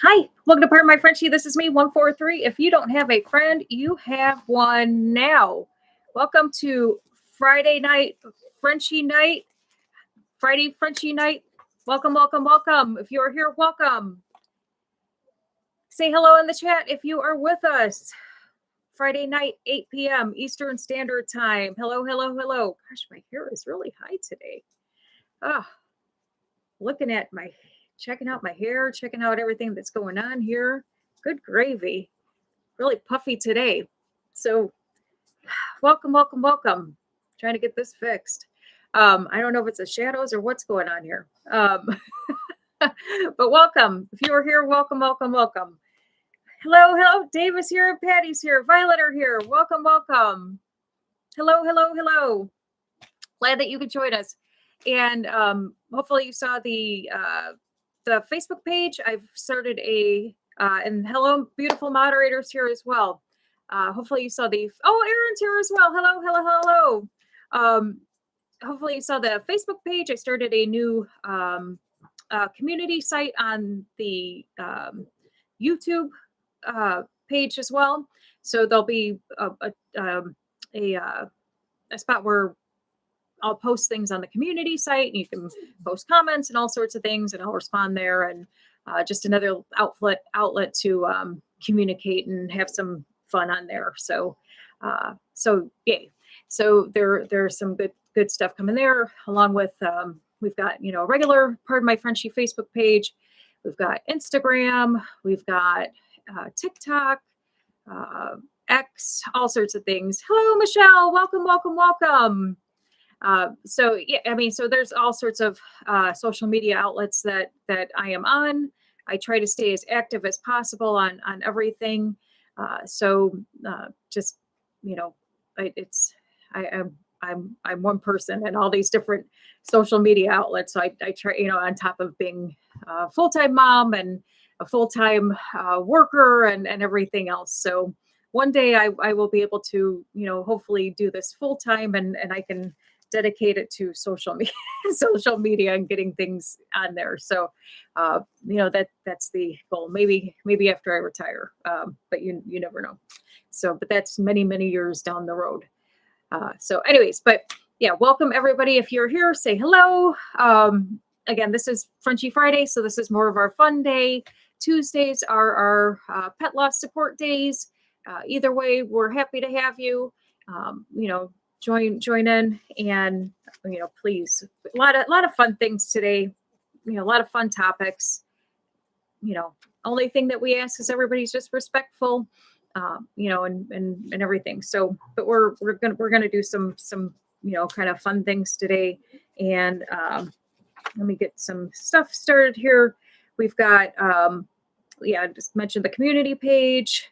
Hi, welcome to Part of My Frenchie. This is me, 143. If you don't have a friend, you have one now. Welcome to Friday night, Frenchie night, Friday Frenchie night. Welcome, welcome, welcome. If you are here, welcome. Say hello in the chat if you are with us. Friday night, 8 p.m. Eastern Standard Time. Hello, hello, hello. Gosh, my hair is really high today. Looking at checking out my hair, checking out everything that's going on here. Good gravy. Really puffy today. So welcome, welcome, welcome. Trying to get this fixed. I don't know if it's the shadows or what's going on here. But welcome. If you are here, welcome, welcome, welcome. Hello, hello. Dave is here. Patty's here. Violet are here. Welcome, welcome. Hello, hello, hello. Glad that you could join us. And hopefully you saw the Facebook page. I've started and hello, beautiful moderators here as well. Hopefully you saw Aaron's here as well. Hello, hello, hello. Hopefully you saw the Facebook page. I started a new community site on the YouTube page as well. So there'll be a spot where I'll post things on the community site, and you can post comments and all sorts of things, and I'll respond there. And just another outlet to communicate and have some fun on there. So yay! So there's some good stuff coming there, along with we've got a regular Pardon My Frenchie Facebook page. We've got Instagram. We've got TikTok, X, all sorts of things. Hello, Michelle. Welcome, welcome, welcome. So there's all sorts of social media outlets that I am on. I try to stay as active as possible on everything. I'm one person in all these different social media outlets. So I try, on top of being a full-time mom and a full-time worker and everything else. So one day I will be able to, hopefully do this full-time and I can dedicate it to social media and getting things on there. So, that's the goal. Maybe after I retire, but you never know. So, but that's many, many years down the road. So anyways, but yeah, welcome everybody. If you're here, say hello. Again, this is Frenchie Friday. So this is more of our fun day. Tuesdays are our pet loss support days. Either way, we're happy to have you, join in, and please, a lot of fun things today, a lot of fun topics. Only thing that we ask is everybody's just respectful, and everything. So, but we're gonna do some kind of fun things today. And let me get some stuff started here. We've got I just mentioned the community page.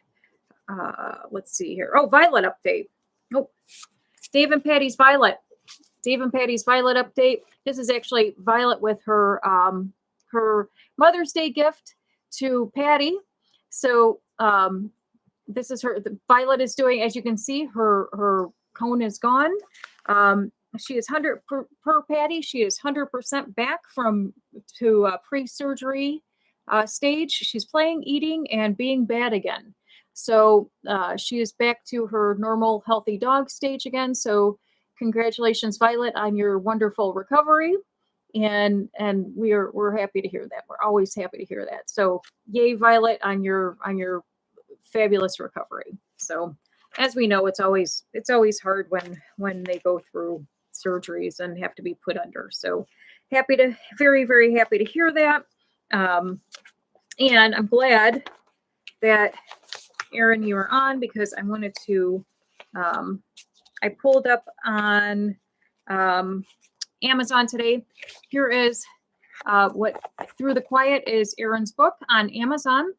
Let's see here. Oh, Violet update. Oh, Dave and Patty's Violet update. This is actually Violet with her her Mother's Day gift to Patty. So this is Violet is doing, as you can see, her cone is gone. She is 100 per Patty. She is 100% back to pre-surgery stage. She's playing, eating, and being bad again. So she is back to her normal healthy dog stage again. So congratulations, Violet, on your wonderful recovery. And we're happy to hear that. We're always happy to hear that. So yay, Violet, on your fabulous recovery. So as we know, it's always hard when they go through surgeries and have to be put under. So very, very happy to hear that. And I'm glad that Aaron, you are on, because I wanted to, I pulled up on Amazon today. Here is what Through the Quiet is Aaron's book on Amazon.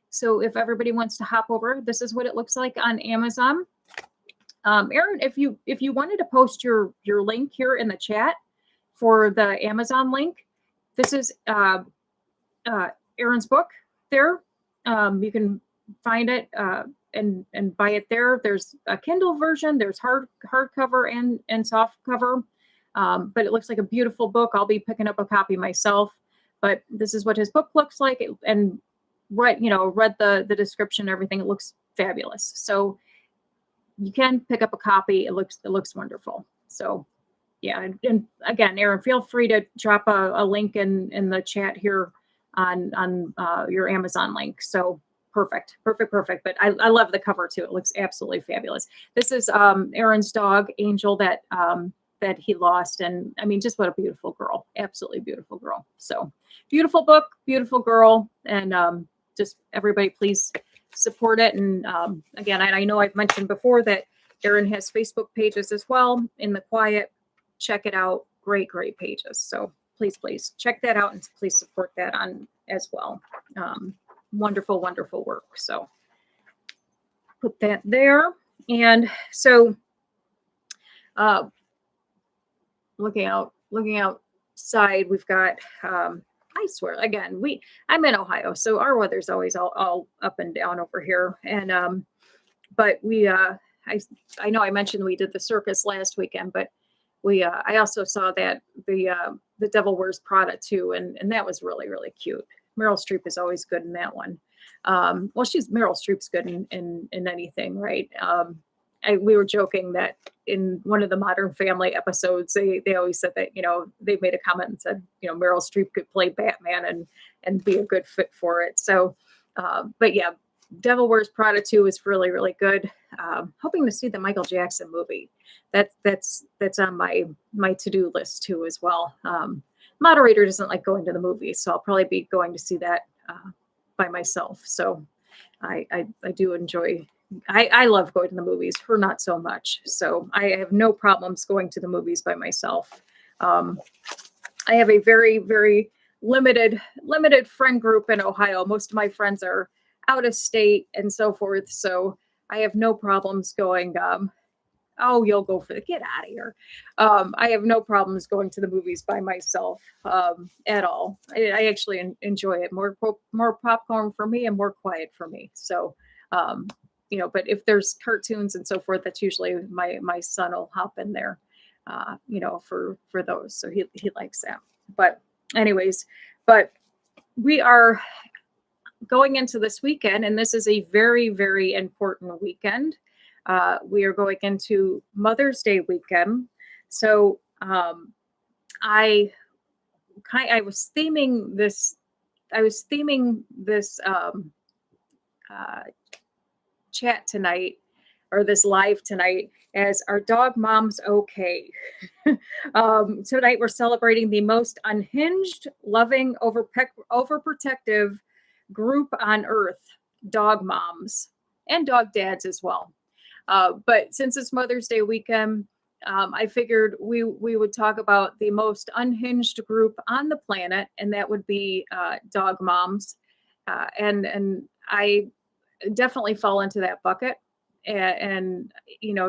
So if everybody wants to hop over, this is what it looks like on Amazon. Aaron, if you wanted to post your link here in the chat for the Amazon link, this is Aaron's book there. You can find it and buy it there. There's a Kindle version. There's hardcover and soft cover. But it looks like a beautiful book. I'll be picking up a copy myself. but this is what his book looks like. And read the description and everything. It looks fabulous. So you can pick up a copy. It looks wonderful. So yeah. And again, Aaron, feel free to drop a link in the chat here on your Amazon link. So perfect. But I love the cover too. It looks absolutely fabulous. This is Aaron's dog, Angel, that he lost. And I mean, just what a beautiful girl. Absolutely beautiful girl. So beautiful book, beautiful girl. And just everybody, please support it. And again, I know I've mentioned before that Aaron has Facebook pages as well. In the Quiet, check it out. Great pages. So please check that out and please support that on as well. Wonderful work. So put that there. And so looking outside, we've got I swear, again, I'm in Ohio, so our weather's always all up and down over here. And but we I know I mentioned we did the circus last weekend, but I also saw that the Devil Wears Prada too, and that was really cute. Meryl Streep is always good in that one. Well, Meryl Streep's good in anything, right? We were joking that in one of the Modern Family episodes, they always said that, they made a comment and said, Meryl Streep could play Batman and be a good fit for it. So, but yeah, Devil Wears Prada 2 is really good. Hoping to see the Michael Jackson movie. That's on my to-do list too as well. Moderator doesn't like going to the movies, so I'll probably be going to see that by myself. So I do enjoy. I love going to the movies. Her not so much. So I have no problems going to the movies by myself. I have a very limited friend group in Ohio. Most of my friends are out of state and so forth. So I have no problems going. Oh, you'll go for get out of here. I have no problems going to the movies by myself at all. I actually enjoy it. More popcorn for me and more quiet for me. So, but if there's cartoons and so forth, that's usually my son will hop in there, for those. So he likes that. But anyways, we are going into this weekend, and this is a very important weekend. We are going into Mother's Day weekend. So I was theming this chat tonight, or this live tonight, as Our Dog Mom's Okay. Tonight we're celebrating the most unhinged, loving, overprotective group on earth, dog moms and dog dads as well. But since it's Mother's Day weekend, I figured we would talk about the most unhinged group on the planet, and that would be dog moms. And I definitely fall into that bucket. And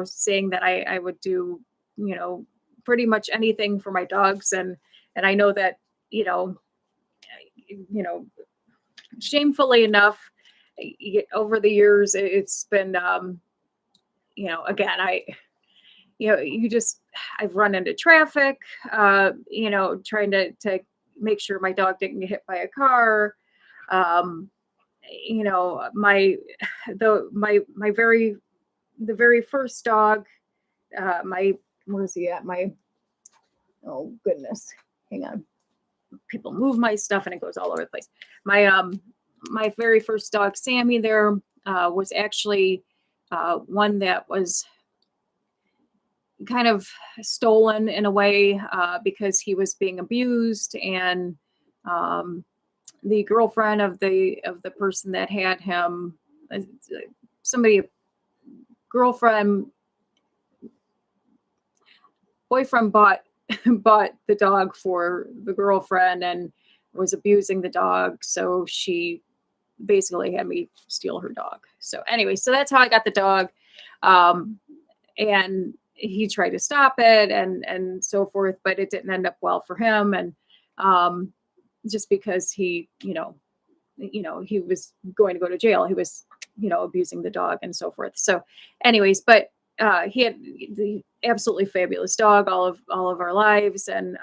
saying that I would do, pretty much anything for my dogs. And I know that, shamefully enough, over the years, it's been, again, I've run into traffic, trying to make sure my dog didn't get hit by a car. The very first dog, where's he at? Oh goodness, hang on. People move my stuff and it goes all over the place. My very first dog, Sammy, there was actually one that was kind of stolen in a way because he was being abused, and the girlfriend of the person that had him, boyfriend bought the dog for the girlfriend and was abusing the dog, so she basically had me steal her dog. So anyway, so that's how I got the dog, and he tried to stop it and so forth, but it didn't end up well for him. And just because he was going to go to jail, he was abusing the dog and so forth. So anyways, but he had the absolutely fabulous dog all of our lives, and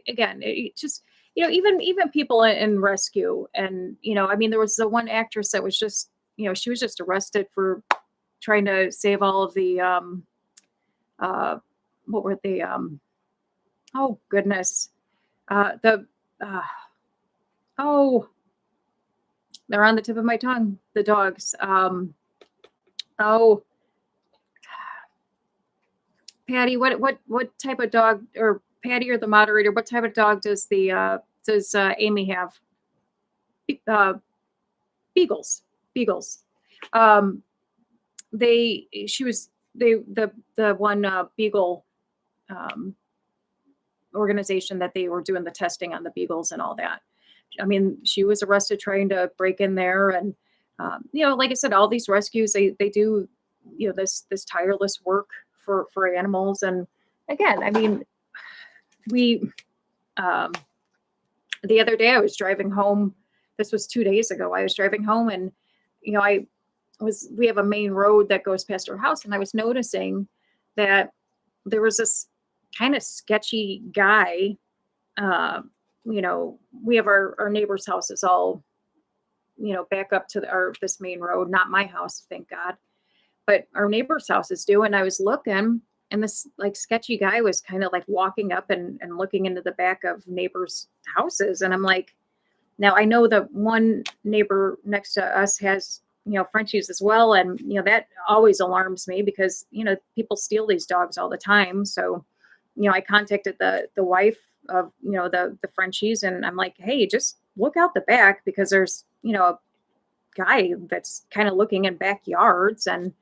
again, it just, even people in rescue. And, I mean, there was the one actress that was just, she was just arrested for trying to save all of the, uh, what were they, oh goodness, the, uh, oh, they're on the tip of my tongue, the dogs. Oh, Patty, what type of dog, or Patty or the moderator, what type of dog does Amy have? Uh, Beagles, beagles. Um, she was the one beagle um, organization that they were doing the testing on the beagles and all that. I mean, she was arrested trying to break in there, and like I said, all these rescues, they do, this tireless work for animals. And again, I mean, we um, the other day I was driving home. This was 2 days ago. I was driving home, and we have a main road that goes past our house, and I was noticing that there was this kind of sketchy guy. We have our neighbor's house is all, back up to this main road, not my house, thank God. But our neighbor's house is due. And I was looking, and this like sketchy guy was kind of like walking up and looking into the back of neighbors' houses. And I'm like, now I know that one neighbor next to us has, Frenchies as well. And, that always alarms me because, people steal these dogs all the time. So, I contacted the wife of, the Frenchies, and I'm like, hey, just look out the back because there's, a guy that's kind of looking in backyards. And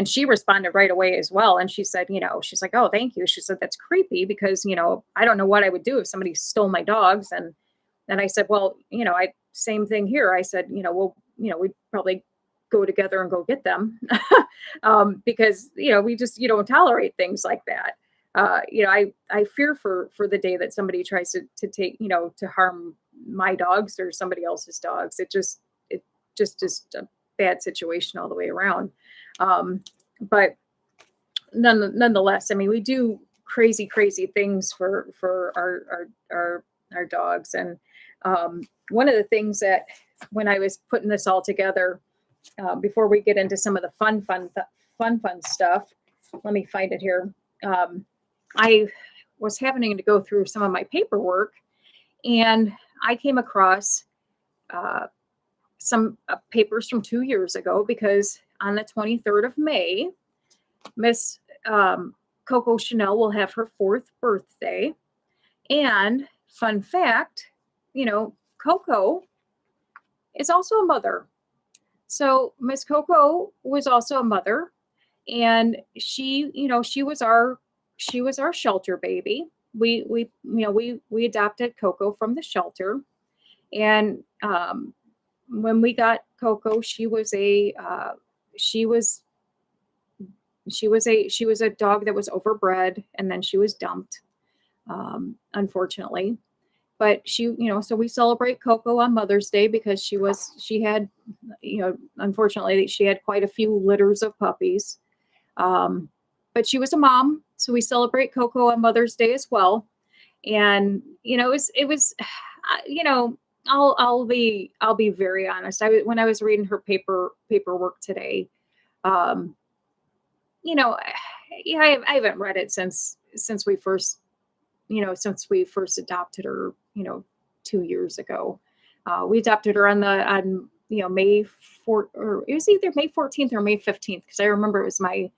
she responded right away as well. And she said, she's like, oh, thank you. She said, that's creepy because, I don't know what I would do if somebody stole my dogs. And I said, well, same thing here. I said, we'd probably go together and go get them because, we just, you don't tolerate things like that. I fear for the day that somebody tries to take, to harm my dogs or somebody else's dogs. It just is a bad situation all the way around. But nonetheless, I mean, we do crazy things for our dogs. And one of the things that when I was putting this all together, before we get into some of the fun stuff, let me find it here. I was happening to go through some of my paperwork, and I came across some papers from 2 years ago because on the 23rd of May, Miss Coco Chanel will have her 4th birthday. And fun fact, Coco is also a mother. So Miss Coco was also a mother, and she was our shelter baby. We adopted Coco from the shelter, and when we got Coco, she was a dog that was overbred, and then she was dumped, unfortunately. But she, so we celebrate Coco on Mother's Day because she had, unfortunately, she had quite a few litters of puppies. But she was a mom, so we celebrate Coco on Mother's Day as well. And it was, I'll be very honest. When I was reading her paperwork today, I haven't read it since we first adopted her, 2 years ago. We adopted her on May 4th, or it was either May 14th or May 15th, because I remember it was my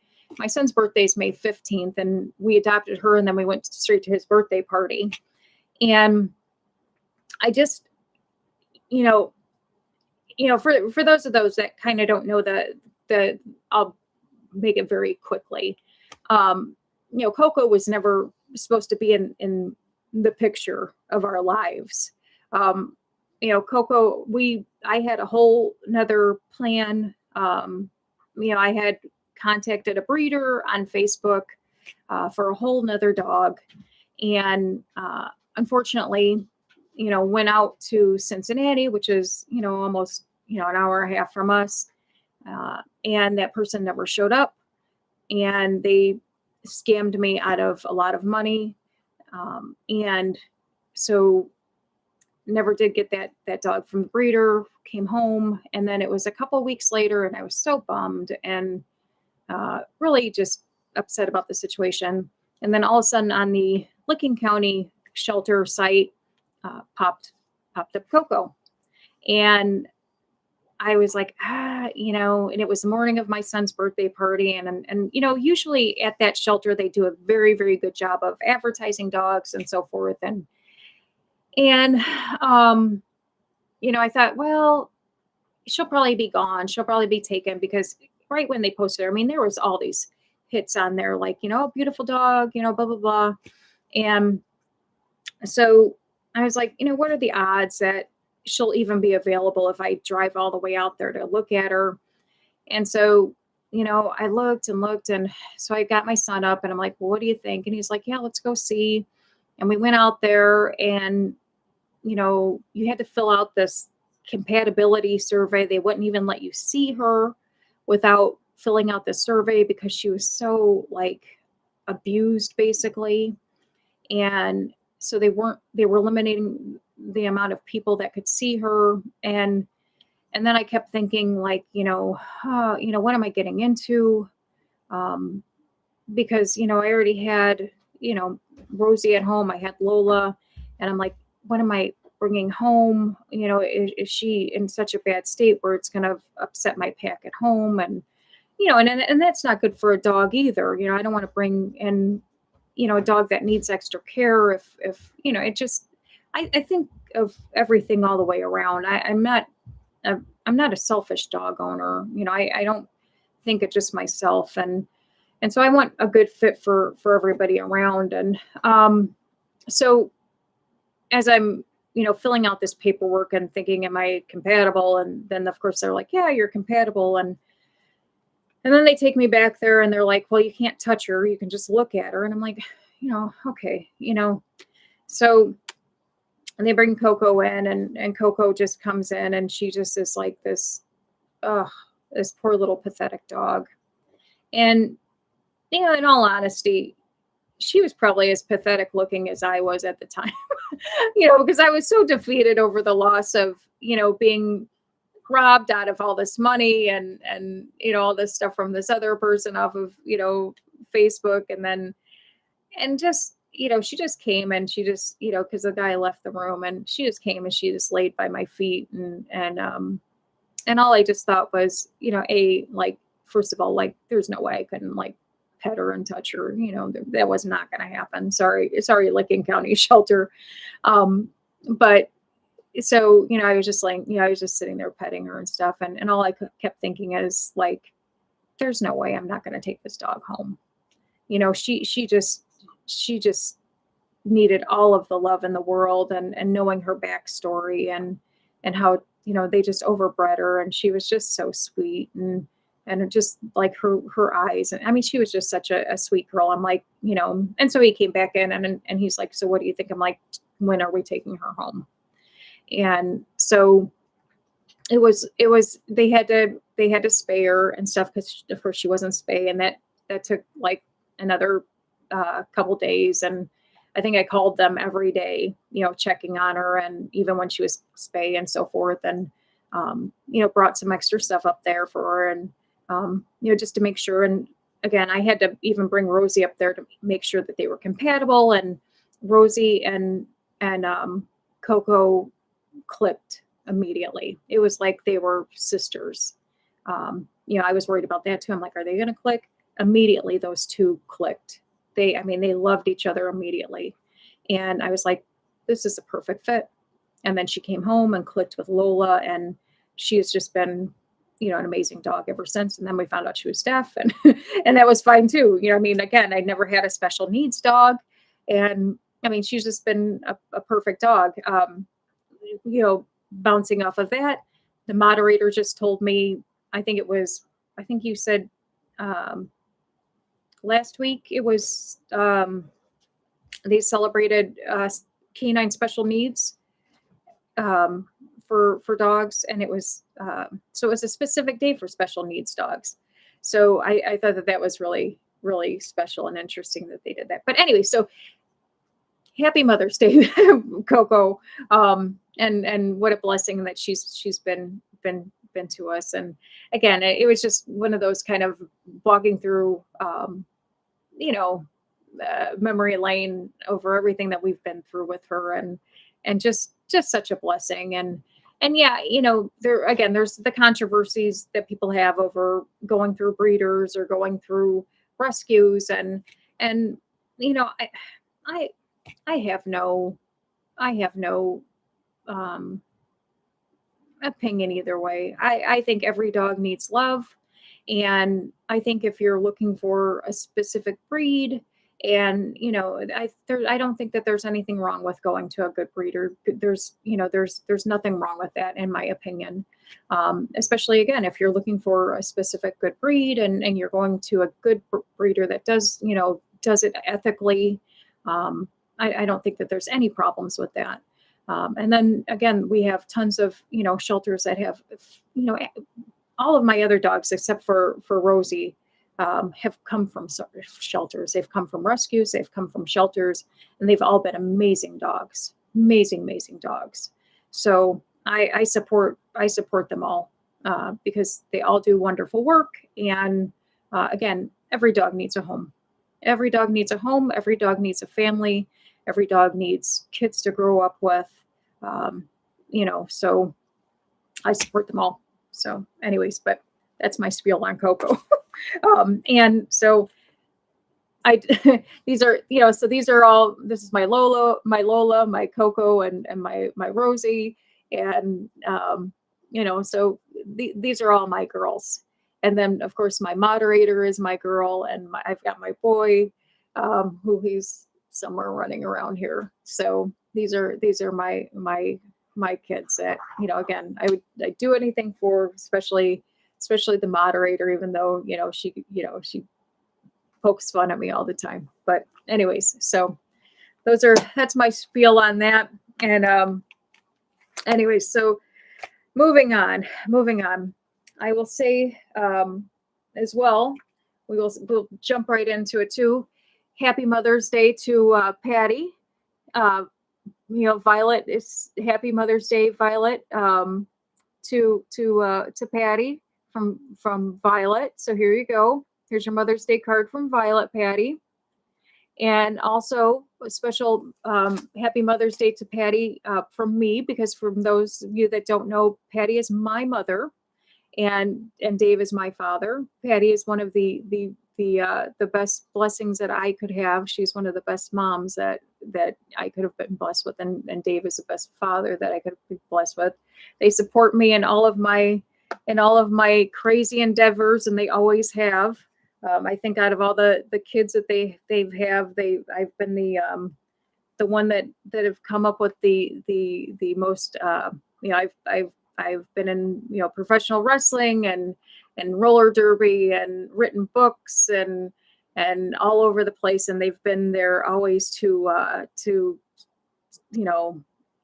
son's birthday is May 15th, and we adopted her, and then we went straight to his birthday party. And I just, for those of those that kind of don't know the I'll make it very quickly. Coco was never supposed to be in the picture of our lives. Coco, I had a whole nother plan. I had contacted a breeder on Facebook for a whole nother dog. And unfortunately, went out to Cincinnati, which is, almost, an hour and a half from us. And that person never showed up, and they scammed me out of a lot of money. And so never did get that dog from the breeder, came home, and then it was a couple weeks later, and I was so bummed and really just upset about the situation. And then all of a sudden on the Licking County shelter site popped up Coco. And I was like, and it was the morning of my son's birthday party. And usually at that shelter, they do a very, very good job of advertising dogs and so forth. And I thought, well, she'll probably be gone. She'll probably be taken, because right when they posted her, I mean, there was all these hits on there, like, beautiful dog, blah, blah, blah. And so I was like, what are the odds that she'll even be available if I drive all the way out there to look at her? And so, I looked and looked. And so I got my son up and I'm like, well, what do you think? And he's like, yeah, let's go see. And we went out there, and, you had to fill out this compatibility survey. They wouldn't even let you see her without filling out the survey, because she was so like abused basically. And so they were eliminating the amount of people that could see her. And then I kept thinking, like, what am I getting into? Because, I already had, Rosie at home. I had Lola, and I'm like, what am I bringing home? Is she in such a bad state where it's going to upset my pack at home? And, and that's not good for a dog either. I don't want to bring in, a dog that needs extra care if it just, I think of everything all the way around. I'm not a selfish dog owner. I don't think of just myself. And so I want a good fit for everybody around. And so as I'm, filling out this paperwork and thinking, am I compatible? And then of course they're like, yeah, you're compatible. And then they take me back there and they're like, well, you can't touch her. You can just look at her. And I'm like, okay, so, and they bring Coco in, and Coco just comes in, and she just is like this poor little pathetic dog. And, in all honesty, she was probably as pathetic looking as I was at the time, because I was so defeated over the loss of, being robbed out of all this money and all this stuff from this other person off of, Facebook. And just, she just came, and she just, because the guy left the room, and she just came and she just laid by my feet. And all I just thought was, like, first of all, like, there's no way I couldn't like pet her and touch her. That was not going to happen. Sorry, Licking County shelter. But so, I was just like, I was just sitting there petting her and stuff. And all I kept thinking is like, there's no way I'm not going to take this dog home. She just needed all of the love in the world, and knowing her backstory and how, they just overbred her, and she was just so sweet, and just like her eyes. And I mean, she was just such a sweet girl. I'm like, and so he came back in, and he's like, so what do you think? I'm like, when are we taking her home? And so it was, they had to spay her and stuff, because of course she wasn't spayed, and that took like another couple days. And I think I called them every day, checking on her, and even when she was spayed and so forth, and brought some extra stuff up there for her, and just to make sure. And again, I had to even bring Rosie up there to make sure that they were compatible. And Rosie and Coco clicked immediately. It was like they were sisters. I was worried about that too. I'm like, are they going to click? Immediately, those two clicked. They loved each other immediately. And I was like, this is a perfect fit. And then she came home and clicked with Lola, and she has just been, an amazing dog ever since. And then we found out she was deaf, and and that was fine too. Again, I never had a special needs dog. And I mean, she's just been a perfect dog. Bouncing off of that, the moderator just told me, I think you said last week, it was they celebrated canine special needs for dogs, and it was so it was a specific day for special needs dogs. So I thought that was really, really special and interesting that they did that. But anyway, so happy Mother's Day, Coco. And what a blessing that she's been to us. And again, it was just one of those kind of walking through, you know, memory lane over everything that we've been through with her, and just such a blessing. And yeah, you know, there's the controversies that people have over going through breeders or going through rescues, and you know, I I have no I have no um opinion either way. I think every dog needs love. And I think if you're looking for a specific breed, and you know, I don't think that there's anything wrong with going to a good breeder. There's nothing wrong with that in my opinion. Especially again, if you're looking for a specific good breed, and you're going to a good breeder that does it ethically. I don't think that there's any problems with that. And then again, we have tons of, shelters that have, all of my other dogs except for Rosie have come from shelters. They've come from rescues. They've come from shelters, and they've all been amazing dogs, amazing dogs. So I support them all because they all do wonderful work. And again, every dog needs a home. Every dog needs a home. Every dog needs a family. Every dog needs kids to grow up with. So I support them all. So anyways, but that's my spiel on Coco. And so these are all, this is my Lola, my Coco, and my Rosie. And, so these are all my girls. And then of course my moderator is my girl, and I've got my boy, who he's somewhere running around here. So these are my kids that, again, I'd do anything for, especially the moderator, even though, she pokes fun at me all the time. But anyways, so that's my spiel on that. And, anyways, so moving on, I will say, as well, we'll jump right into it too. Happy Mother's Day to Patty. Violet is Happy Mother's Day, Violet, to Patty from Violet. So here you go. Here's your Mother's Day card from Violet, Patty. And also a special Happy Mother's Day to Patty from me, because from those of you that don't know, Patty is my mother, and Dave is my father. Patty is one of the best blessings that I could have. She's one of the best moms that I could have been blessed with, and Dave is the best father that I could be blessed with. They support me in all of my crazy endeavors, and they always have. I think out of all the kids that I've been the one that have come up with the most. I've been in professional wrestling and roller derby and written books and all over the place, and they've been there always to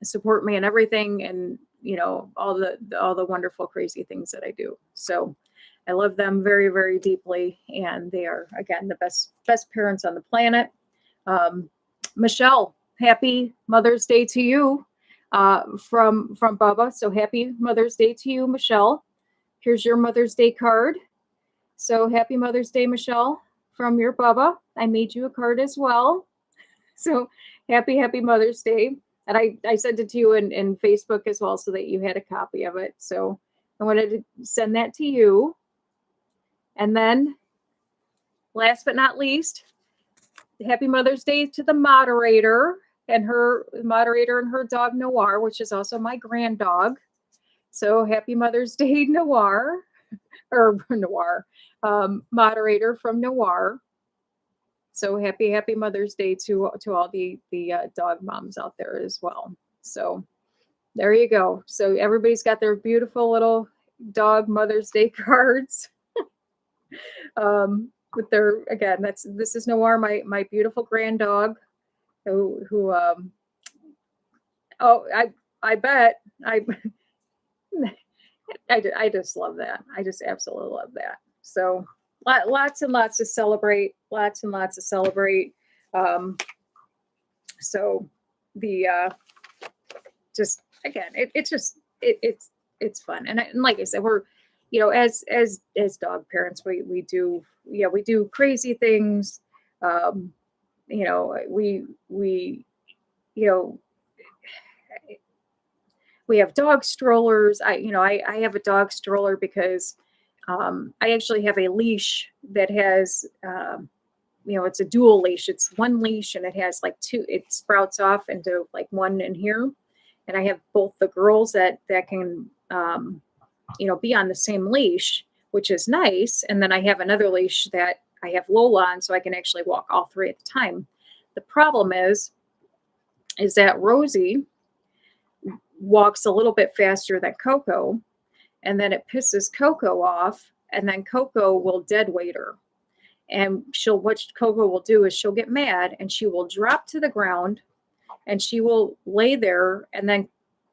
support me in everything, and all the wonderful crazy things that I do. So I love them very, very deeply, and they are, again, the best parents on the planet. Michelle, happy Mother's Day to you from Bubba. So happy Mother's Day to you, Michelle. Here's your Mother's Day card. So happy Mother's Day, Michelle, from your Bubba. I made you a card as well. So happy Mother's Day. And I sent it to you in Facebook as well, so that you had a copy of it. So I wanted to send that to you. And then last but not least, happy Mother's Day to the moderator and her dog Noir, which is also my grand dog. So happy Mother's Day, Noir, moderator from Noir. So happy Mother's Day to all the dog moms out there as well. So there you go. So everybody's got their beautiful little dog Mother's Day cards. With their, again, this is Noir, my beautiful grand dog, who I bet I just love that. I just absolutely love that. So lots and lots to celebrate. So the just again, it's fun, and like I said, we're as dog parents, we do we do crazy things. Um, we you know we have dog strollers. I have a dog stroller because I actually have a leash that has it's a dual leash. It's one leash and it has like two. It sprouts off into like one in here, and I have both the girls that can be on the same leash, which is nice. And then I have another leash that I have Lola on, so I can actually walk all three at a time. The problem is that Rosie walks a little bit faster than Coco, and then it pisses Coco off, and then Coco will dead weight her. And what Coco will do is she'll get mad and she will drop to the ground and she will lay there, and then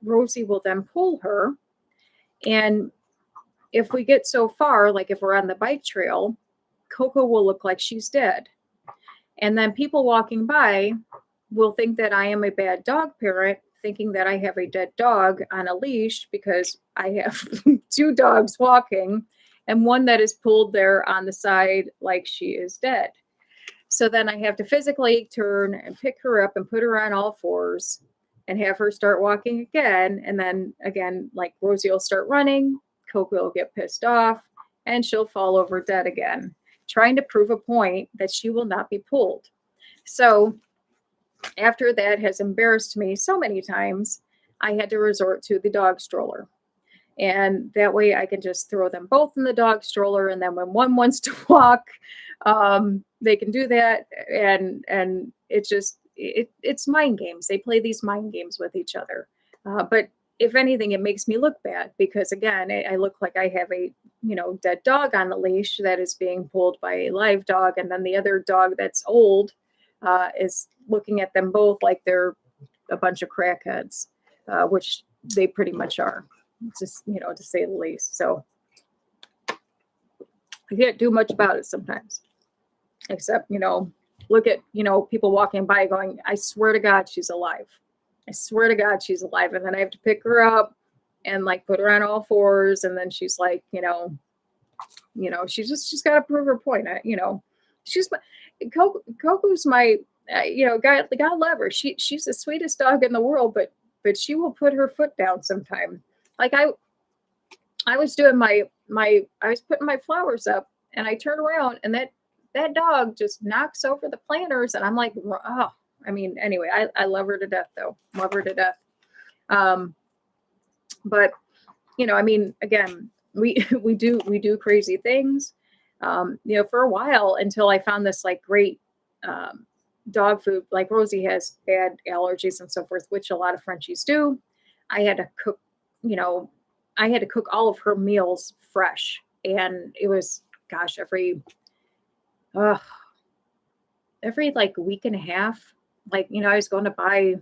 Rosie will then pull her. And if we get so far, like if we're on the bike trail, Coco will look like she's dead. And then people walking by will think that I am a bad dog parent, thinking that I have a dead dog on a leash because I have two dogs walking and one that is pulled there on the side like she is dead. So then I have to physically turn and pick her up and put her on all fours and have her start walking again. And then again, like Rosie will start running, Coco will get pissed off, and she'll fall over dead again, trying to prove a point that she will not be pulled. So after that has embarrassed me so many times, I had to resort to the dog stroller. And that way I can just throw them both in the dog stroller. And then when one wants to walk, they can do that. And it's mind games. They play these mind games with each other. But if anything, it makes me look bad because again, I look like I have a, dead dog on the leash that is being pulled by a live dog. And then the other dog that's old is looking at them both like they're a bunch of crackheads, which they pretty much are. Just, to say the least. So I can't do much about it sometimes, except, look at, people walking by going, I swear to God, she's alive. I swear to God, she's alive. And then I have to pick her up and like put her on all fours. And then she's like, she's got to prove her point. Coco's my, God love her. She's the sweetest dog in the world, but she will put her foot down sometime. Like I was doing I was putting my flowers up and I turn around and that dog just knocks over the planters and I'm like, oh, anyway, I love her to death though. Love her to death. But again, we do crazy things. For a while until I found this like great, dog food, like Rosie has bad allergies and so forth, which a lot of Frenchies do. I had to cook all of her meals fresh. And it was, gosh, every like week and a half, like, I was going to buy,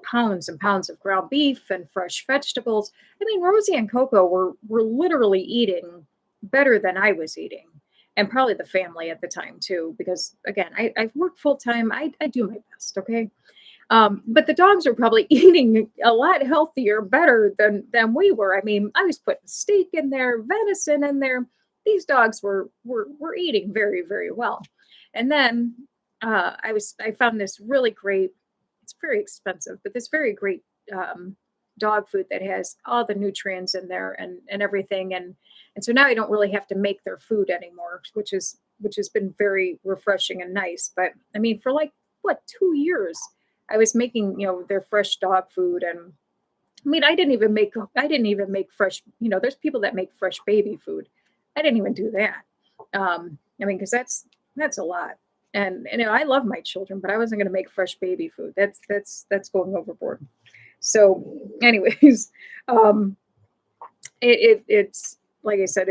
pounds and pounds of ground beef and fresh vegetables. Rosie and Coco were literally eating better than I was eating. And probably the family at the time too, because again, I've worked full time. I do my best. Okay. But the dogs are probably eating a lot healthier, better than we were. I was putting steak in there, venison in there. These dogs were eating very, very well. And then I found this really great, it's very expensive, but this very great dog food that has all the nutrients in there and everything. And so now I don't really have to make their food anymore, which has been very refreshing and nice. But for like 2 years, I was making, their fresh dog food. And I didn't even make fresh, there's people that make fresh baby food. I didn't even do that. Cause that's a lot. And I love my children, but I wasn't going to make fresh baby food. That's going overboard. So anyways, it's like I said,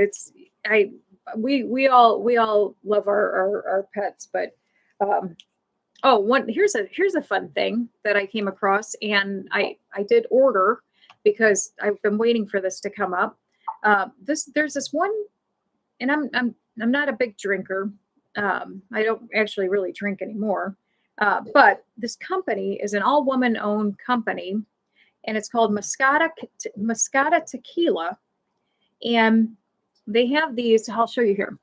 we all love our pets, but, here's a fun thing that I came across, and I did order because I've been waiting for this to come up. There's this one, and I'm not a big drinker. I don't actually really drink anymore. But this company is an all-woman owned company, and it's called Moscata Tequila. And they have these, I'll show you here.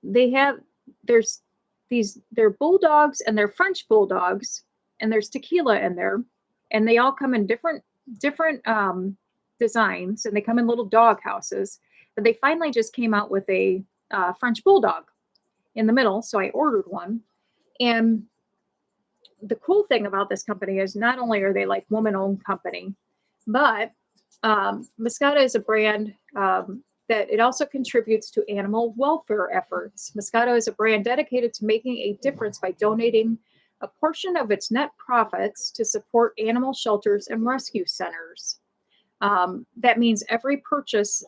There's they're bulldogs and they're French bulldogs, and there's tequila in there, and they all come in different designs, and they come in little dog houses. But they finally just came out with a French bulldog in the middle, so I ordered one. And the cool thing about this company is not only are they like woman-owned company, but Moscata is a brand that it also contributes to animal welfare efforts. Moscato is a brand dedicated to making a difference by donating a portion of its net profits to support animal shelters and rescue centers. That means every purchase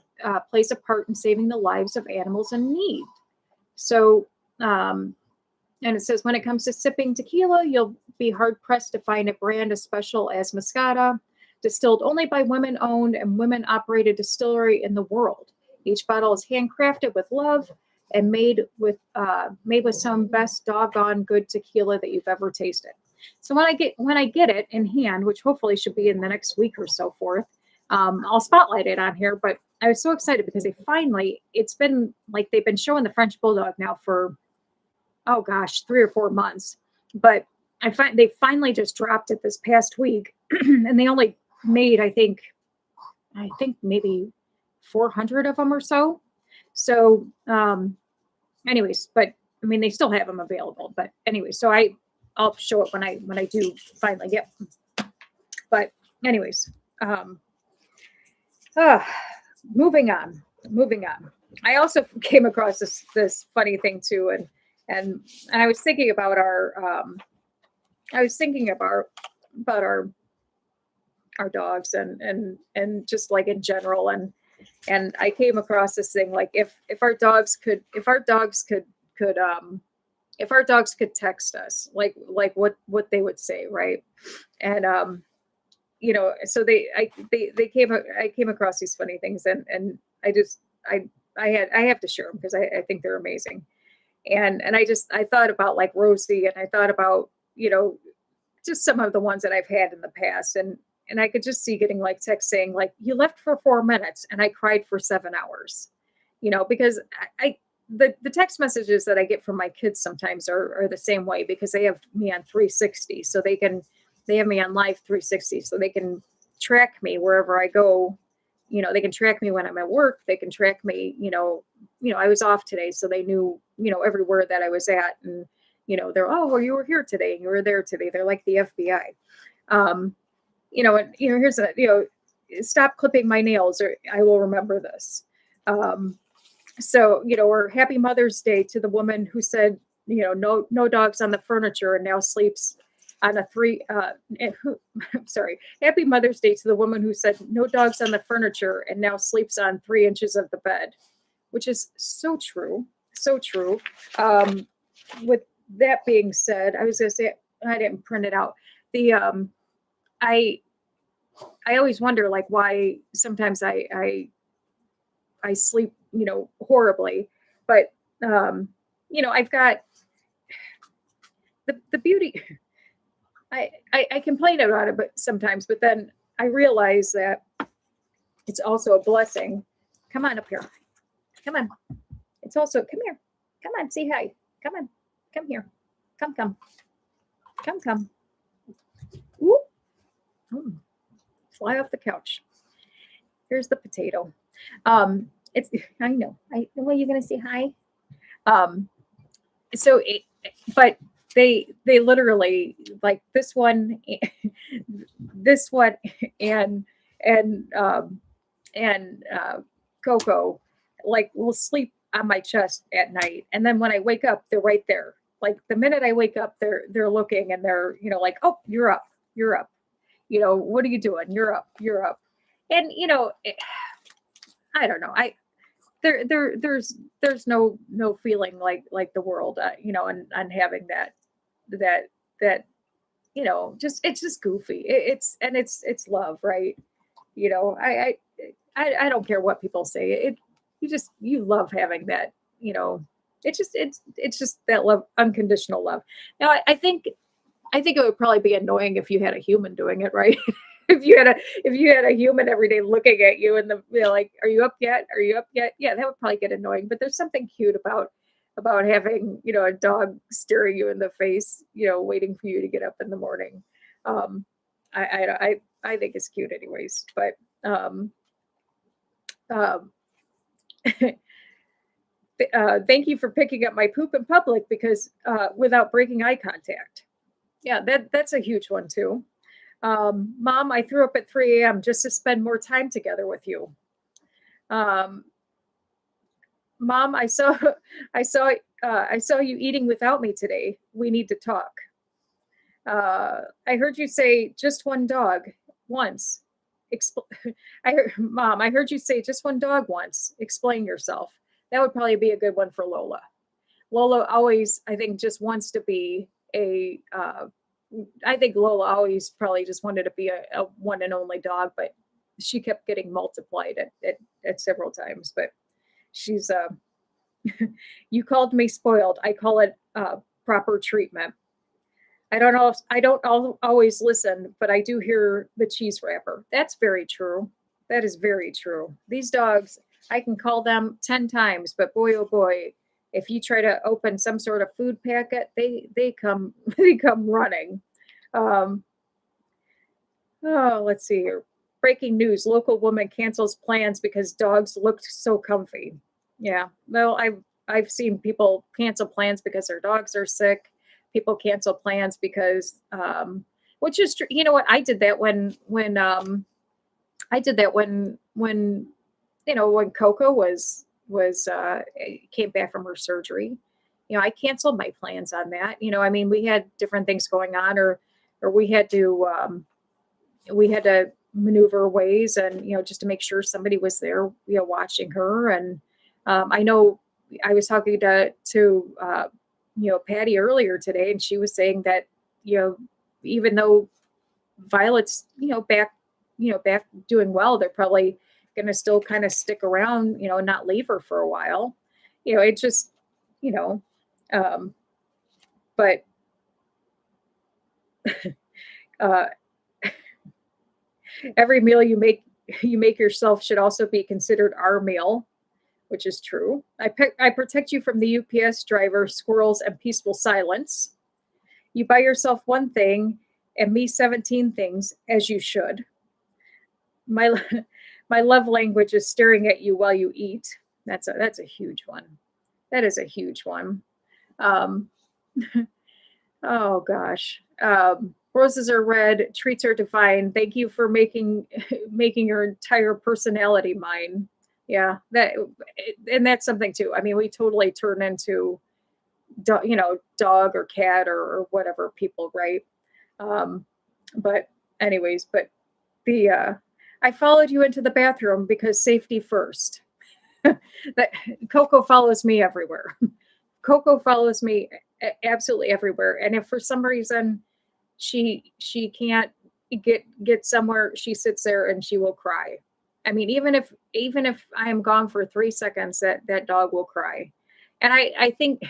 plays a part in saving the lives of animals in need. So, and it says, when it comes to sipping tequila, you'll be hard-pressed to find a brand as special as Moscata, distilled only by women-owned and women-operated distillery in the world. Each bottle is handcrafted with love and made with some best doggone good tequila that you've ever tasted. So when I get it in hand, which hopefully should be in the next week or so forth, I'll spotlight it on here. But I was so excited because it's been like they've been showing the French Bulldog now for, oh gosh, 3 or 4 months. But they finally just dropped it this past week, and they only made I think maybe 400 of them or so. So, anyways, but I mean, they still have them available. But anyway, so I'll show it when I do finally get them. But anyways, moving on. I also came across this funny thing too, and I was thinking about our dogs and just like in general, and I came across this thing, like if our dogs could text us, like what they would say, right? And so I came across these funny things, and I have to share them because I think they're amazing. And I thought about like Rosie, and I thought about, just some of the ones that I've had in the past, and I could just see getting like text saying like, you left for 4 minutes and I cried for 7 hours, because the text messages that I get from my kids sometimes are the same way, because they have me on 360. So they have me on live 360, so they can track me wherever I go. They can track me when I'm at work. They can track me, I was off today, so they knew, everywhere that I was at. And, they're, oh, well, you were here today and you were there today. They're like the FBI. And, here's stop clipping my nails, or I will remember this. So, or Happy Mother's Day to the woman who said, no dogs on the furniture and now sleeps on Happy Mother's Day to the woman who said no dogs on the furniture and now sleeps on 3 inches of the bed, which is so true. So true. With that being said, I was going to say, I didn't print it out. I always wonder, like, why sometimes I sleep, horribly, but, I've got the beauty. I complain about it, but sometimes, but then I realize that it's also a blessing. Come on up here. Come on. It's also, come here. Come on, say hi. Come on. Come here. Come. Ooh. Fly off the couch. Here's the potato. I know. Well, you're gonna say hi. But they literally, like, this one and Coco, like, will sleep on my chest at night, and then when I wake up, they're right there. Like, the minute I wake up, they're looking, and they're, like, oh, you're up. What are you doing? You're up. And I don't know. There's no feeling like the world, and having that it's just goofy. It's love, right? I don't care what people say. You love having that. It's just that love, unconditional love. Now I think I think it would probably be annoying if you had a human doing it, right? If you had a human every day looking at you and like, are you up yet? Are you up yet? Yeah, that would probably get annoying. But there's something cute about having, a dog staring you in the face, waiting for you to get up in the morning. Um, I think it's cute anyways. But um, um, thank you for picking up my poop in public because without breaking eye contact. Yeah, that's a huge one too. Mom, I threw up at 3 a.m. just to spend more time together with you. Um, Mom, I saw, I saw you eating without me today. We need to talk. I heard you say just one dog once. Mom, I heard you say just one dog once. Explain yourself. That would probably be a good one for Lola. Lola always, I think, just wants to be a. I think Lola always probably just wanted to be a one and only dog, but she kept getting multiplied at several times. But she's you called me spoiled. I call it proper treatment. I don't always listen, but I do hear the cheese wrapper. That's very true. That is very true. These dogs, I can call them 10 times, but boy oh boy, if you try to open some sort of food packet, they come they come running. Um, oh, let's see here. Breaking news: local woman cancels plans because dogs looked so comfy. Yeah, well, I've seen people cancel plans because their dogs are sick. People cancel plans because, which is true. You know what? I did that when when Coco was came back from her surgery. I canceled my plans on that. I mean, we had different things going on, or we had to maneuver ways, and just to make sure somebody was there, watching her. And I know I was talking to Patty earlier today, and she was saying that even though Violet's back doing well, they're probably going to still kind of stick around, and not leave her for a while. It just you know um, but uh, every meal you make yourself should also be considered our meal, which is true. I protect you from the UPS driver, squirrels, and peaceful silence. You buy yourself one thing and me 17 things, as you should. My my love language is staring at you while you eat. That's a huge one. That is a huge one. Um, oh gosh. Roses are red, treats are divine. Thank you for making making your entire personality mine. Yeah, and that's something too. I mean, we totally turn into dog or cat or whatever people, right? Um, but anyways, but the I followed you into the bathroom because safety first. That Coco follows me everywhere. Coco follows me absolutely everywhere. And if for some reason she can't get somewhere, she sits there and she will cry. I mean, even if I am gone for 3 seconds, that dog will cry. And I think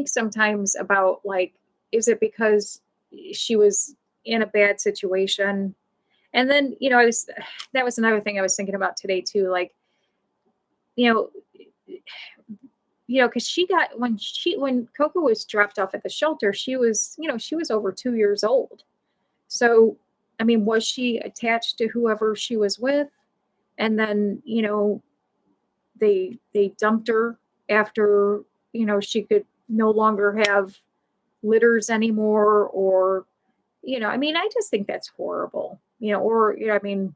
sometimes about, like, is it because she was in a bad situation? And then, that was another thing I was thinking about today too. Like, you know, because when Coco was dropped off at the shelter, she was over 2 years old. So, I mean, was she attached to whoever she was with? And then, they dumped her after, she could no longer have litters anymore, or I mean, I just think that's horrible. Or I mean,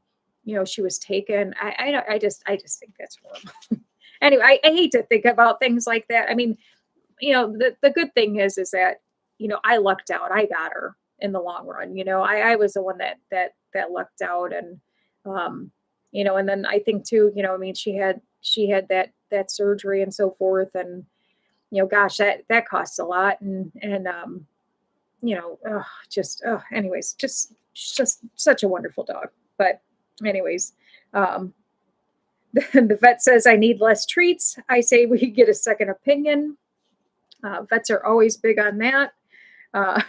she was taken. I just think that's horrible. Anyway, I hate to think about things like that. I mean, the good thing is that I lucked out. I got her in the long run. I was the one that lucked out. And and then I think too, I mean, she had that surgery and so forth. And gosh, that costs a lot. And anyways, just such a wonderful dog. But anyways, um the vet says I need less treats. I say we get a second opinion. Vets are always big on that. uh,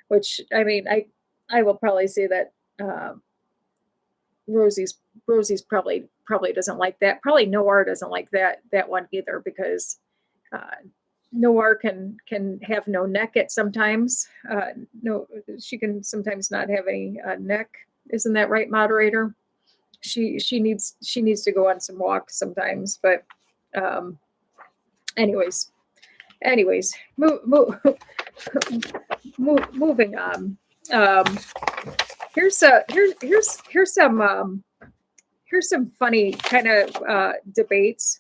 which I mean, I will probably say that Rosie's Rosie's probably doesn't like that. Probably Noir doesn't like that one either because uh, Noir can have no neck at sometimes. No, she can sometimes not have any neck. Isn't that right, moderator? She needs to go on some walks sometimes. But um, anyways, moving on. Um, here's some funny kind of debates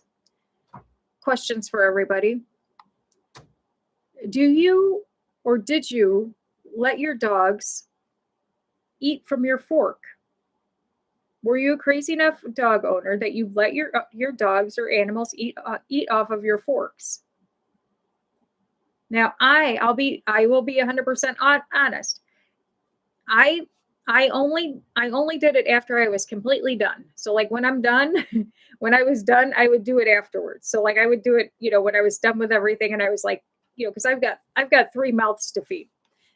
questions for everybody. Do you or did you let your dogs eat from your fork? Were you a crazy enough dog owner that you let your dogs or animals eat off of your forks? Now, I will be 100% honest. I I only did it after I was completely done. So like when I'm done, when I was done, I would do it afterwards. So like I would do it, when I was done with everything and I was like, because I've got three mouths to feed.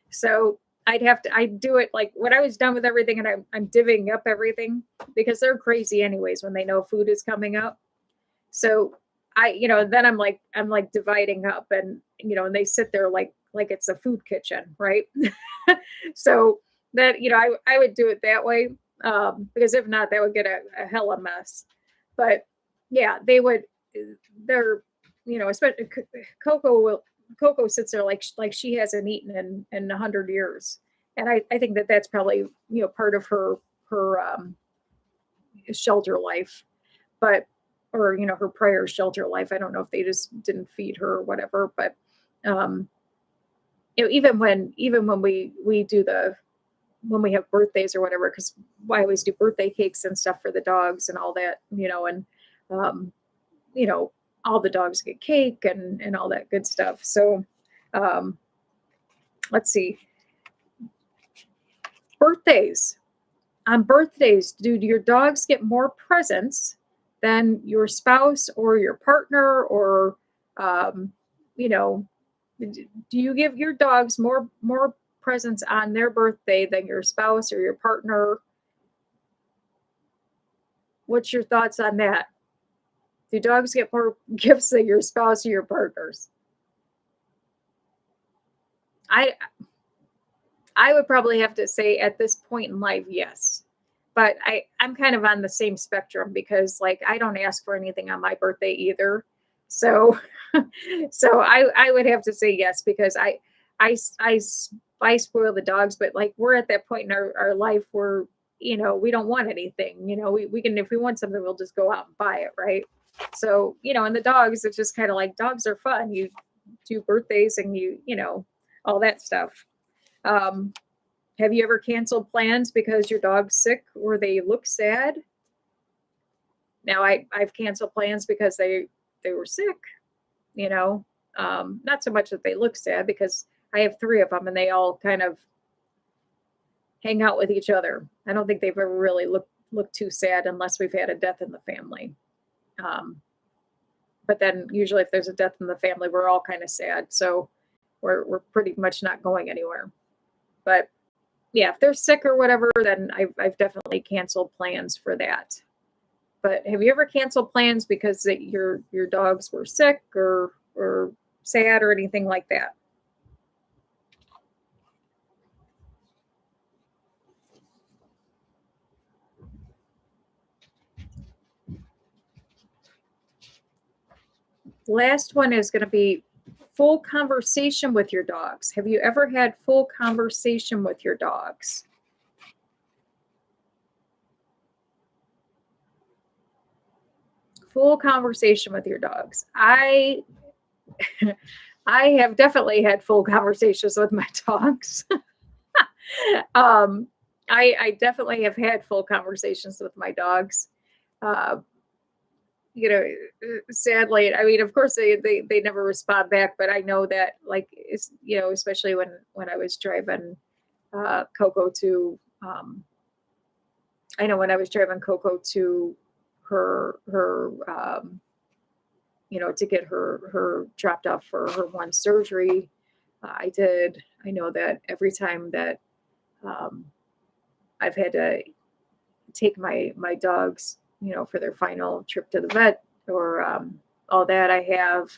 So I'd do it like when I was done with everything and I'm divvying up everything because they're crazy anyways when they know food is coming up. So then I'm like dividing up and they sit there like it's a food kitchen, right? So that, I would do it that way. Because if not, that would get a hella mess. But yeah, they would, they're, especially Coco sits there like she hasn't eaten in 100 years. And I think that's probably, part of her shelter life, but, or, her prior shelter life. I don't know if they just didn't feed her or whatever, but, um, even when we do when we have birthdays or whatever, because I always do birthday cakes and stuff for the dogs and all that, and um, you know, all the dogs get cake and all that good stuff. So um, let's see. Birthdays. On birthdays, do your dogs get more presents than your spouse or your partner, or um, you know, do you give your dogs more presents on their birthday than your spouse or your partner? What's your thoughts on that? Do dogs get more gifts than your spouse or your partners? I I would probably have to say at this point in life, yes. But I'm kind of on the same spectrum because like I don't ask for anything on my birthday either. So so I would have to say yes because I s- I s- I spoil the dogs, but like we're at that point in our life where we don't want anything. We can, if we want something, we'll just go out and buy it, right? So, and the dogs, it's just kind of like dogs are fun. You do birthdays and all that stuff. Um, have you ever canceled plans because your dog's sick or they look sad? Now I've canceled plans because they were sick, you know. Not so much that they look sad because I have three of them and they all kind of hang out with each other. I don't think they've ever really looked too sad unless we've had a death in the family. Um, but then usually if there's a death in the family, we're all kind of sad. So we're pretty much not going anywhere. But yeah, if they're sick or whatever, then I've definitely canceled plans for that. But have you ever canceled plans because your dogs were sick or sad or anything like that? Last one is going to be full conversation with your dogs. Have you ever had full conversation with your dogs? Full conversation with your dogs. I have definitely had full conversations with my dogs. um, I definitely have had full conversations with my dogs. Uh, sadly, I mean, of course they never respond back, but I know that like it's, especially when I was driving Coco to, I know when I was driving Coco to her to get her dropped off for her one surgery. I know that every time that um, I've had to take my dogs, for their final trip to the vet or all that, I have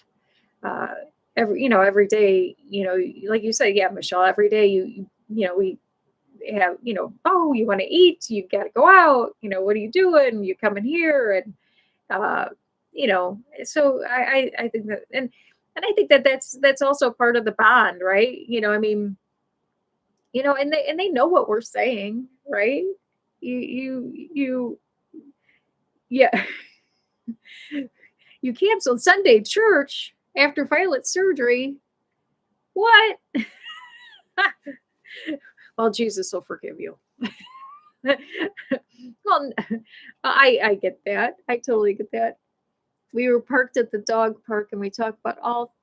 uh, every day, like you said, yeah, Michelle, every day we have, oh, you want to eat, you got to go out, what are you doing? You coming here? And, uh, so I think that, and I think that that's also part of the bond, right? I mean, and they know what we're saying, right? You, yeah, you canceled Sunday church after Violet's surgery. What? Well, Jesus will forgive you. Well, I get that. I totally get that. We were parked at the dog park and we talked about all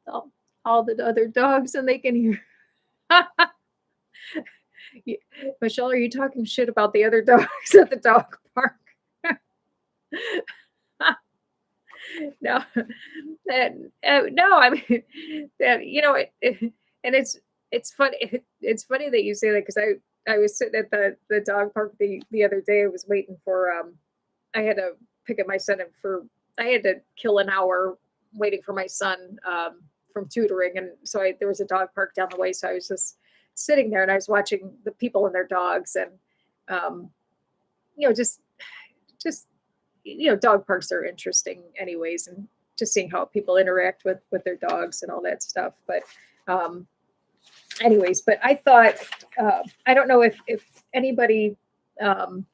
the other dogs and they can hear. Michelle, are you talking shit about the other dogs at the dog park? No, that no, I mean that and it's funny. It's funny that you say that because I was sitting at the dog park the other day. I was waiting for I had to pick up my son and I had to kill an hour waiting for my son from tutoring, and so there was a dog park down the way. So I was just sitting there and I was watching the people and their dogs, and um, just dog parks are interesting anyways, and just seeing how people interact with their dogs and all that stuff. But um, anyways, but I thought I don't know if anybody um,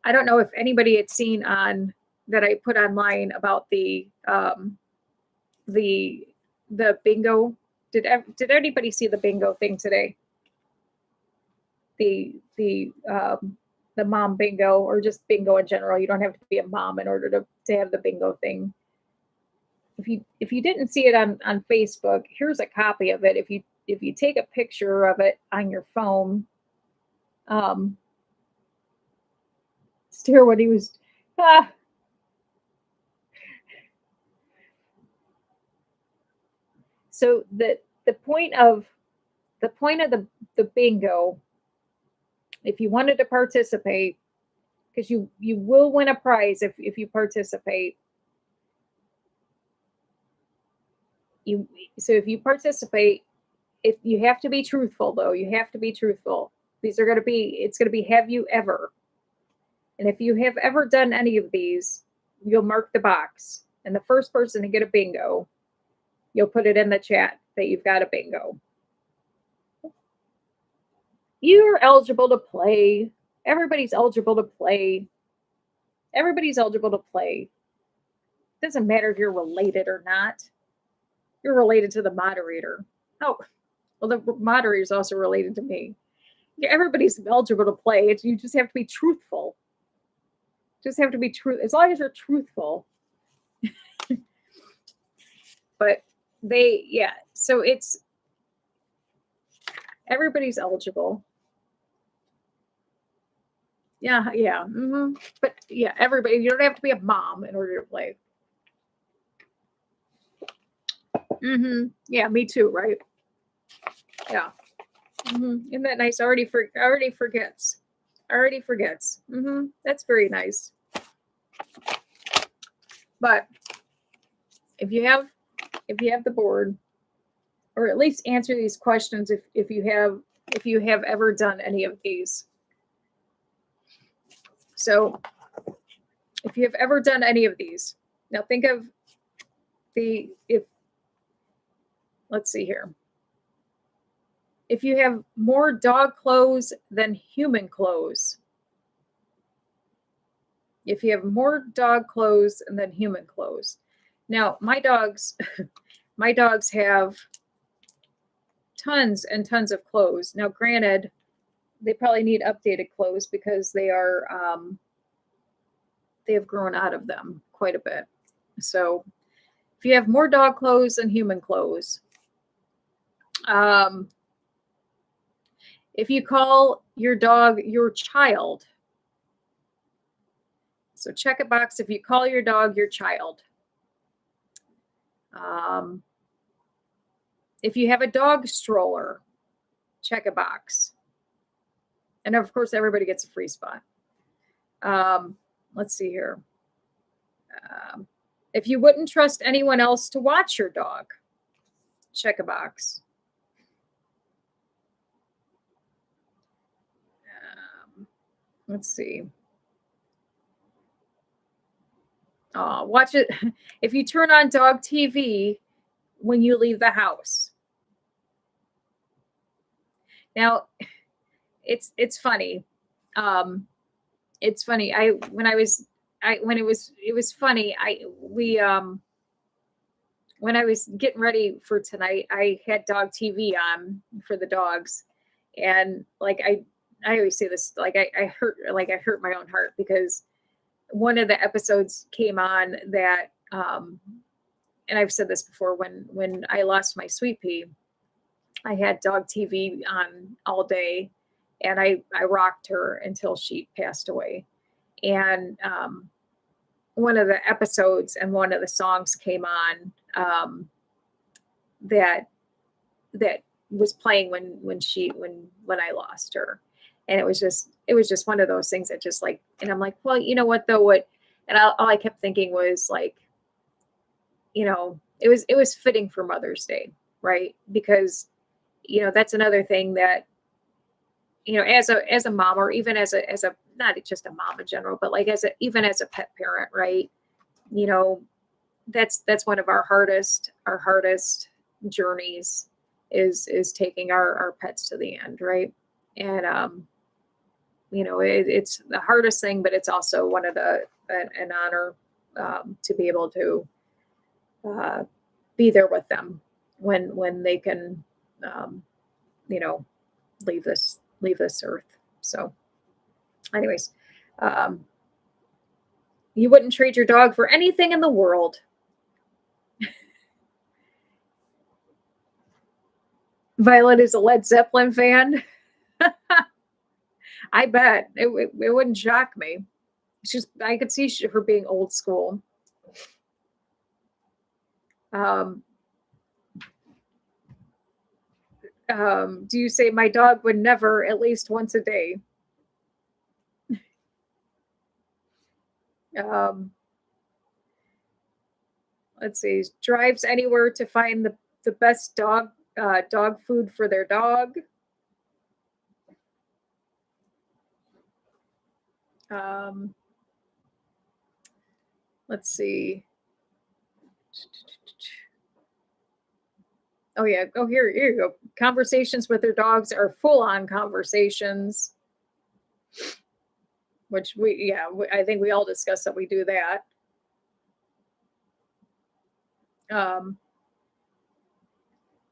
I don't know if anybody had seen on that I put online about the the bingo. Did anybody see the bingo thing today? The mom bingo, or just bingo in general. You don't have to be a mom in order to have the bingo thing. If you didn't see it on Facebook, here's a copy of it. If you take a picture of it on your phone, um, stare what he was. Ah, so the point of the bingo, if you wanted to participate, because you will win a prize if you participate. You so if you participate, if you have to be truthful though, you have to be truthful. These are going to be it's going to be have you ever, and if you have ever done any of these, you'll mark the box, and the first person to get a bingo, you'll put it in the chat that you've got a bingo. You're eligible to play. Everybody's eligible to play. Everybody's eligible to play. Doesn't matter if you're related or not. You're related to the moderator. Oh, well, the moderator is also related to me. Yeah, everybody's eligible to play. You just have to be truthful. Just have to be true. As long as you're truthful. But yeah. So everybody's eligible. Yeah, yeah. But yeah, everybody. You don't have to be a mom in order to play. Yeah, me too. Right. Yeah. Isn't that nice? Already forgets. Already forgets. That's very nice. But if you have the board, or at least answer these questions if you have ever done any of these. So if you have ever done any of these, now think of let's see here. If you have more dog clothes than human clothes. If you have more dog clothes than human clothes. Now, my dogs have tons and tons of clothes. Now, granted, they probably need updated clothes because they have grown out of them quite a bit. So if you have more dog clothes than human clothes, if you call your dog your child, so check a box if you call your dog your child. If you have a dog stroller, check a box. And of course, everybody gets a free spot. Let's see here. If you wouldn't trust anyone else to watch your dog, check a box. Let's see. Watch it. If you turn on dog TV when you leave the house. Now, it's funny. It's funny. When it was funny. When I was getting ready for tonight, I had dog TV on for the dogs, and like I always say this, like I hurt my own heart because one of the episodes came on that, and I've said this before, when I lost my sweet pea, I had dog TV on all day, and I rocked her until she passed away. And one of the episodes and one of the songs came on, that was playing when I lost her. And it was just one of those things that just like, and I'm like, well, you know what though, and all I kept thinking was like, it was fitting for Mother's Day, right? Because, that's another thing that, as a mom, or even as a, not just a mom in general, but like even as a pet parent, right? That's one of our hardest journeys is taking our pets to the end, right? And it's the hardest thing, but it's also one of an honor, to be able to be there with them when they can, you know, leave this earth. So, anyways, you wouldn't trade your dog for anything in the world. Violet is a Led Zeppelin fan. I bet it wouldn't shock me. I could see her being old school. Do you say my dog would never at least once a day? Let's see. Drives anywhere to find the best dog food for their dog. Let's see. Oh yeah. Oh, here you go. Conversations with their dogs are full-on conversations. Which I think we all discuss that we do that.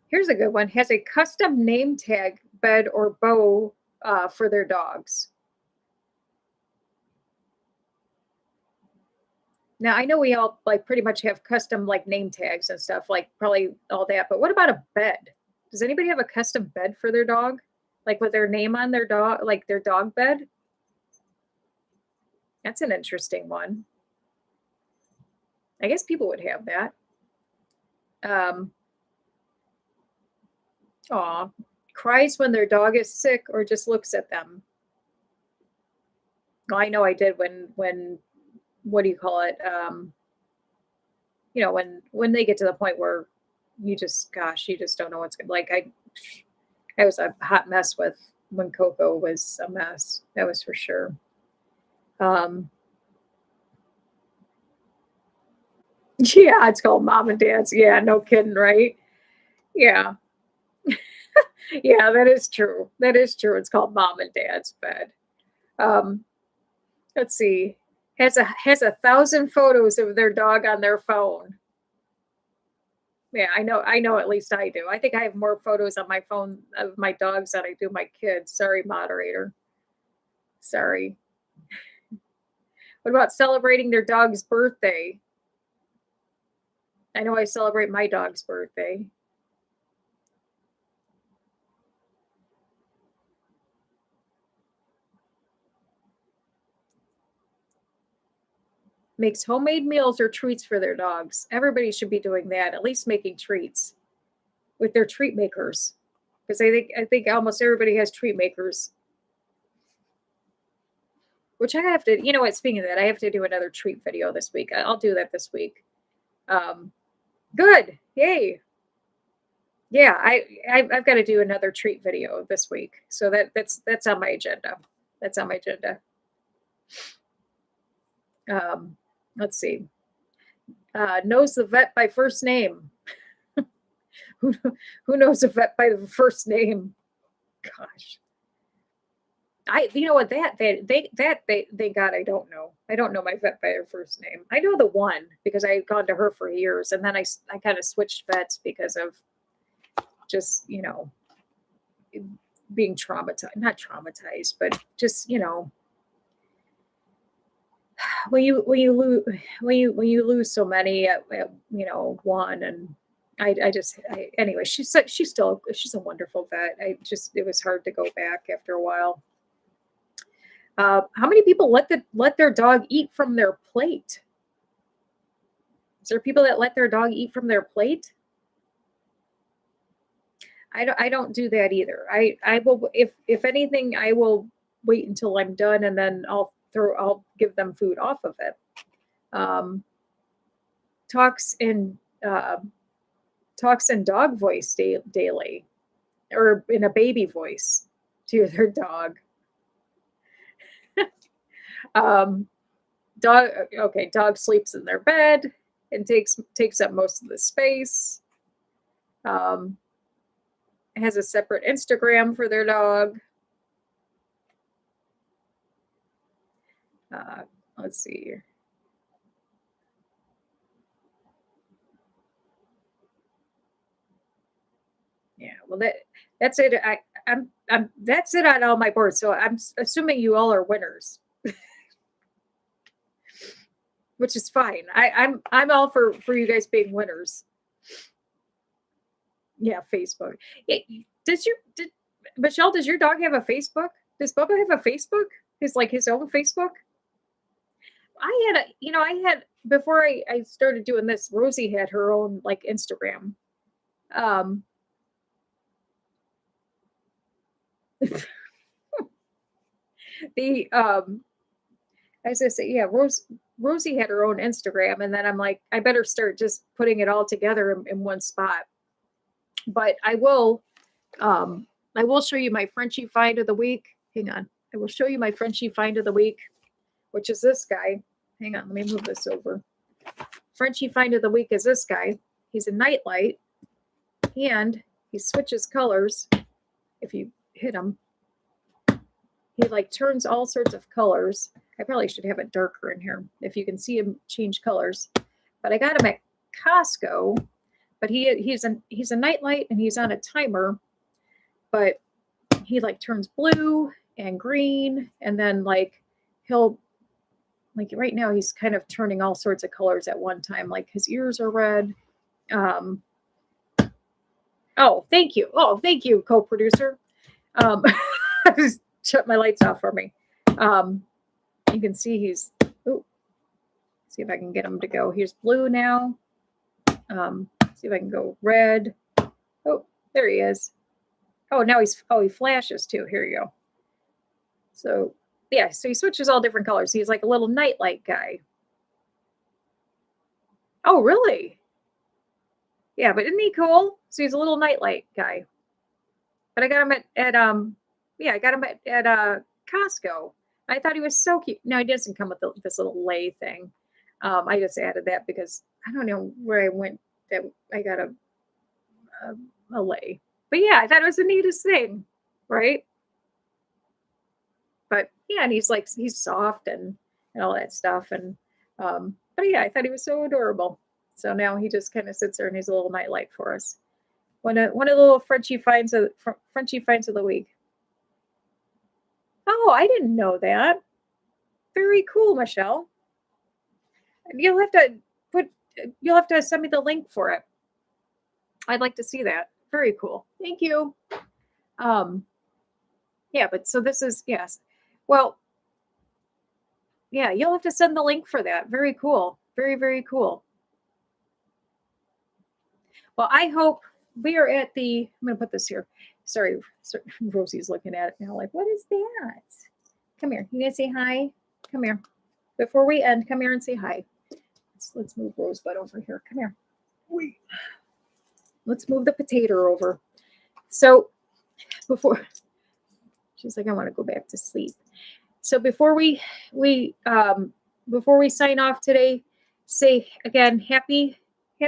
Here's a good one. Has a custom name tag, bed, or bow for their dogs. Now I know we all like pretty much have custom like name tags and stuff, like probably all that. But what about a bed? Does anybody have a custom bed for their dog, like with their name on their dog, like their dog bed? That's an interesting one. I guess people would have that. Cries when their dog is sick or just looks at them. Well, I know I did when what do you call it? When they get to the point where you just don't know what's like. I was a hot mess when Coco was a mess. That was for sure. Yeah, it's called Mom and Dad's. Yeah, no kidding, right? Yeah. Yeah, that is true. That is true. It's called Mom and Dad's bed. Let's see. Has 1,000 photos of their dog on their phone. Yeah, I know at least I do. I think I have more photos on my phone of my dogs than I do my kids. Sorry, moderator. Sorry. What about celebrating their dog's birthday? I know I celebrate my dog's birthday. Makes homemade meals or treats for their dogs. Everybody should be doing that, at least making treats. with their treat makers. Because I think almost everybody has treat makers. Which I have to, you know what, speaking of that, I have to do another treat video this week. I'll do that this week. Um, good. Yay. Yeah, I've got to do another treat video this week. So that's on my agenda. That's on my agenda. Let's see. Knows the vet by first name. who who knows a vet by the first name? Gosh. You know what, thank God I don't know. I don't know my vet by her first name. I know the one because I had gone to her for years, and then I kind of switched vets because of just, being traumatized, not traumatized, but just, when you lose so many at one, and anyway, she's a wonderful vet. It was hard to go back after a while. How many people let their dog eat from their plate? Is there people that let their dog eat from their plate? I don't do that either. I will, if anything, I will wait until I'm done, and then I'll give them food off of it. Talks in dog voice daily, or in a baby voice to their dog. Dog sleeps in their bed and takes up most of the space. Has a separate Instagram for their dog. Let's see here. Yeah, well, that's it. That's it on all my boards. So I'm assuming you all are winners, which is fine. I'm all for you guys being winners. Yeah, Facebook. Michelle, does your dog have a Facebook? Does Bubba have a Facebook? His own Facebook? I had before I started doing this, Rosie had her own Instagram. As I say, yeah, Rosie had her own Instagram, and then I'm like, I better start just putting it all together in one spot. But I will show you my Frenchie find of the week. Hang on. I will show you my Frenchie find of the week, which is this guy. Hang on, let me move this over. Frenchie find of the week is this guy. He's a nightlight, and he switches colors. If you hit him, he turns all sorts of colors. I probably should have it darker in here if you can see him change colors. But I got him at Costco. But he's a nightlight, and he's on a timer. But he turns blue and green, and then he'll right now he's kind of turning all sorts of colors at one time. His ears are red. Oh, thank you. Oh, thank you, co-producer. Just shut my lights off for me. You can see he's. See if I can get him to go. Here's blue now. See if I can go red. Oh, there he is. Oh, now he flashes too. Here you go. So yeah, so he switches all different colors. He's like a little nightlight guy. Oh, really? Yeah, but isn't he cool? So he's a little nightlight guy. But I got him I got him at Costco. I thought he was so cute. No, he doesn't come with this little lay thing. I just added that because I don't know where I went that I got a lay. But yeah, I thought it was the neatest thing, right? But yeah, and he's soft and all that stuff. And but yeah, I thought he was so adorable. So now he just kind of sits there and he's a little nightlight for us. One of the little Frenchie finds of the week. Oh, I didn't know that. Very cool, Michelle. You'll have to send me the link for it. I'd like to see that. Very cool. Thank you. Yeah, but so this is, yes. Well, yeah, you'll have to send the link for that. Very cool. Very, very cool. Well, I hope we are at the, I'm going to put this here. Sorry, Rosie's looking at it now like, what is that? Come here. You going to say hi? Come here. Before we end, come here and say hi. Let's move Rosebud over here. Come here. Let's move the potato over. So before, she's like, I want to go back to sleep. So before we sign off today, say again, happy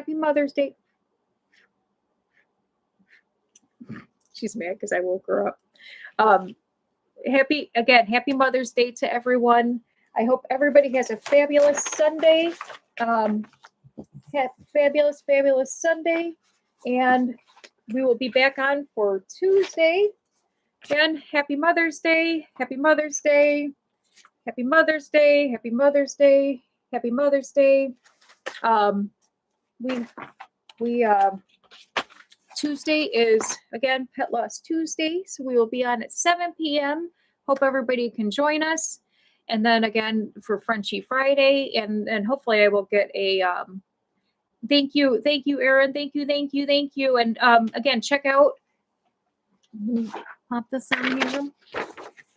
Mother's Day. She's mad because I woke her up. Happy Mother's Day to everyone. I hope everybody has a fabulous Sunday. Fabulous Sunday. And we will be back on for Tuesday. Again, happy Mother's Day. Happy Mother's Day. Happy Mother's Day. Happy Mother's Day. Happy Mother's Day. Tuesday is, again, Pet Loss Tuesday. So we will be on at 7 p.m. Hope everybody can join us. And then again for Frenchie Friday. And hopefully I will get a thank you, Erin. Thank you. And again, check out, pop this on here.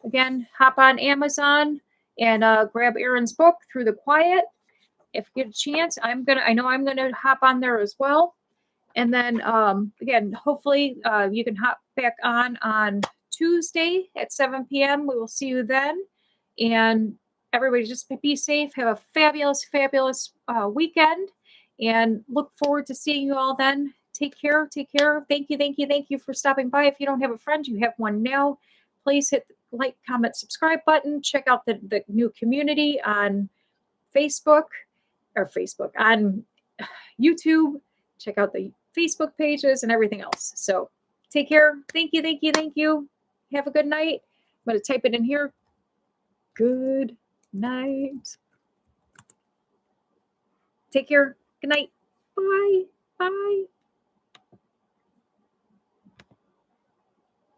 Again, hop on Amazon and grab Erin's book, Through the Quiet. If you get a chance, I know I'm gonna hop on there as well. And then again, hopefully you can hop back on Tuesday at 7 p.m. We will see you then. And everybody just be safe. Have a fabulous weekend. And look forward to seeing you all then. Take care. Thank you for stopping by. If you don't have a friend, you have one now. Please hit the like, comment, subscribe button. Check out the new community on Facebook on YouTube. Check out the Facebook pages and everything else. So take care. Thank you. Have a good night. I'm going to type it in here. Good night. Take care. Good night. Bye.